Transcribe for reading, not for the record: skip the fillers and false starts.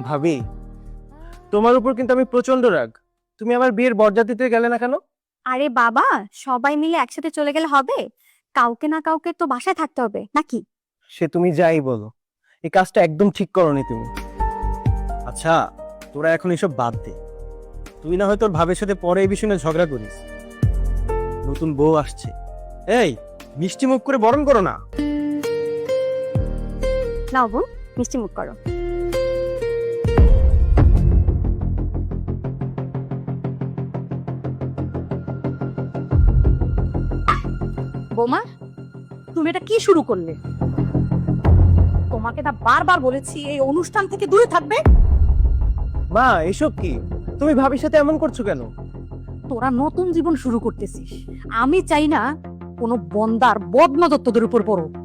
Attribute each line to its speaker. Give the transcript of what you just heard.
Speaker 1: ভাবি, তোমার উপর কিন্তু আমি প্রচন্ড রাগ। তুমি আমার বিয়ের বরযাত্রীতে গেলে না কেন?
Speaker 2: আরে বাবা, সবাই মিলে একসাথে চলে গেলে হবে? কাউকে না কাউকে তো বাসায় থাকতে হবে নাকি?
Speaker 1: সে তুমি যাই বলো, এই কাজটা একদম ঠিক করোনি তুমি। আচ্ছা, তোরা এখন এসব বাদ দে। তুই না হয় তোর ভাবের সাথে পরে এই বিষয়ে নিয়ে ঝগড়া করিস। নতুন বউ আসছে, এই মিষ্টি মুখ করে বরণ করো না।
Speaker 2: নাও বোন, মিষ্টি মুখ করো।
Speaker 3: বোমা, তুমি এটা কি শুরু করলে? তোমাকে না বারবার বলেছি এই অনুষ্ঠান থেকে দূরে থাকবে।
Speaker 1: মা, এসব কি? তুমি ভাবির সাথে এমন করছো কেন?
Speaker 3: তোরা নতুন জীবন শুরু করতেছিস, আমি চাই না কোনো বন্দার বদনজর তোদের উপর পড়ুক।